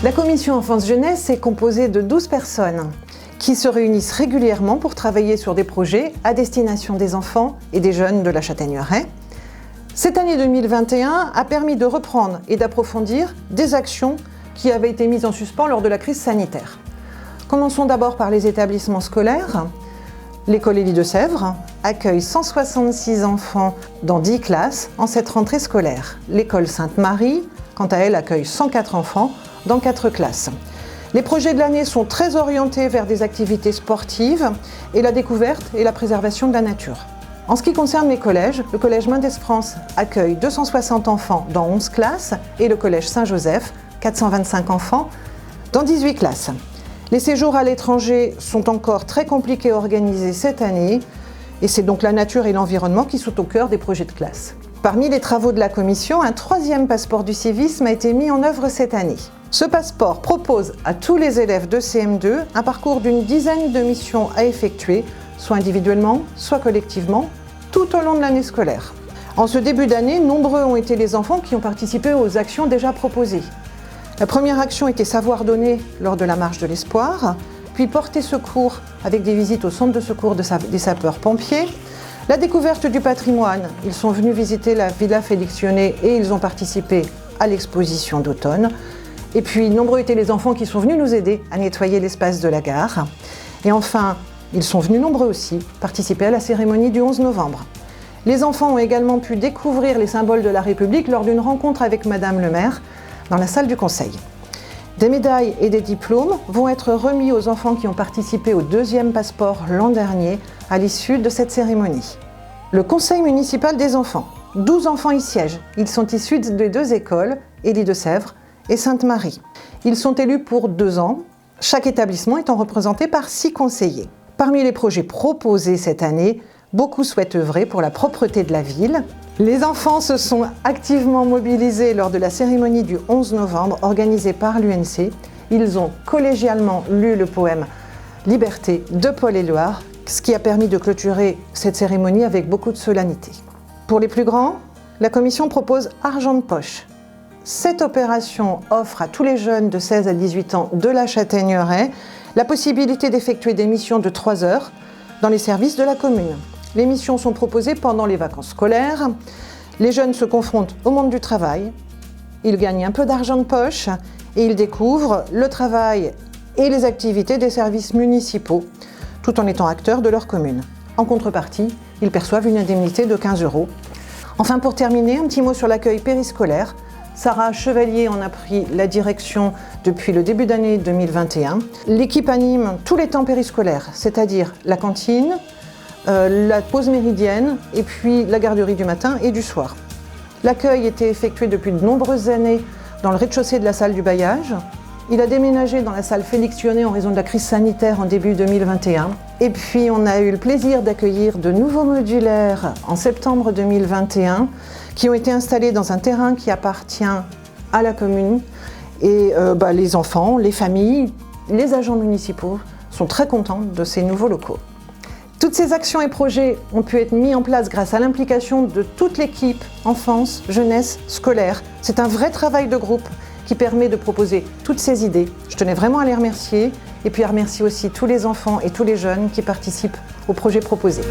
La commission enfance-jeunesse est composée de 12 personnes qui se réunissent régulièrement pour travailler sur des projets à destination des enfants et des jeunes de la Châtaigneraie. Cette année 2021 a permis de reprendre et d'approfondir des actions qui avaient été mises en suspens lors de la crise sanitaire. Commençons d'abord par les établissements scolaires. L'école Élie de Sèvres accueille 166 enfants dans 10 classes en cette rentrée scolaire. L'école Sainte-Marie, quant à elle, accueille 104 enfants dans 4 classes. Les projets de l'année sont très orientés vers des activités sportives et la découverte et la préservation de la nature. En ce qui concerne les collèges, le collège Mendès-France accueille 260 enfants dans 11 classes et le collège Saint-Joseph, 425 enfants dans 18 classes. Les séjours à l'étranger sont encore très compliqués à organiser cette année et c'est donc la nature et l'environnement qui sont au cœur des projets de classe. Parmi les travaux de la commission, un 3e passeport du civisme a été mis en œuvre cette année. Ce passeport propose à tous les élèves de CM2 un parcours d'une dizaine de missions à effectuer, soit individuellement, soit collectivement, tout au long de l'année scolaire. En ce début d'année, nombreux ont été les enfants qui ont participé aux actions déjà proposées. La première action était savoir donner lors de la marche de l'espoir, puis porter secours avec des visites au centre de secours des sapeurs-pompiers. La découverte du patrimoine, ils sont venus visiter la Villa Félix-Yonnet et ils ont participé à l'exposition d'automne. Et puis, nombreux étaient les enfants qui sont venus nous aider à nettoyer l'espace de la gare. Et enfin, ils sont venus nombreux aussi participer à la cérémonie du 11 novembre. Les enfants ont également pu découvrir les symboles de la République lors d'une rencontre avec Madame le maire dans la salle du Conseil. Des médailles et des diplômes vont être remis aux enfants qui ont participé au 2e passeport l'an dernier à l'issue de cette cérémonie. Le Conseil municipal des enfants. 12 enfants y siègent. Ils sont issus des 2 écoles, Élie de Sèvres et Sainte-Marie. Ils sont élus pour 2 ans, chaque établissement étant représenté par 6 conseillers. Parmi les projets proposés cette année, beaucoup souhaitent œuvrer pour la propreté de la ville. Les enfants se sont activement mobilisés lors de la cérémonie du 11 novembre organisée par l'UNC. Ils ont collégialement lu le poème « Liberté » de Paul Éluard, ce qui a permis de clôturer cette cérémonie avec beaucoup de solennité. Pour les plus grands, la commission propose argent de poche. Cette opération offre à tous les jeunes de 16 à 18 ans de la Châtaigneraie la possibilité d'effectuer des missions de 3 heures dans les services de la commune. Les missions sont proposées pendant les vacances scolaires. Les jeunes se confrontent au monde du travail. Ils gagnent un peu d'argent de poche et ils découvrent le travail et les activités des services municipaux, tout en étant acteurs de leur commune. En contrepartie, ils perçoivent une indemnité de 15 €. Enfin, pour terminer, un petit mot sur l'accueil périscolaire. Sarah Chevalier en a pris la direction depuis le début d'année 2021. L'équipe anime tous les temps périscolaires, c'est-à-dire la cantine, la pause méridienne et puis la garderie du matin et du soir. L'accueil était effectué depuis de nombreuses années dans le rez-de-chaussée de la salle du bailliage. Il a déménagé dans la salle Félix-Yonnet en raison de la crise sanitaire en début 2021. Et puis on a eu le plaisir d'accueillir de nouveaux modulaires en septembre 2021 qui ont été installés dans un terrain qui appartient à la commune. Et les enfants, les familles, les agents municipaux sont très contents de ces nouveaux locaux. Toutes ces actions et projets ont pu être mis en place grâce à l'implication de toute l'équipe enfance, jeunesse, scolaire. C'est un vrai travail de groupe qui permet de proposer toutes ces idées. Je tenais vraiment à les remercier et puis à remercier aussi tous les enfants et tous les jeunes qui participent aux projets proposés.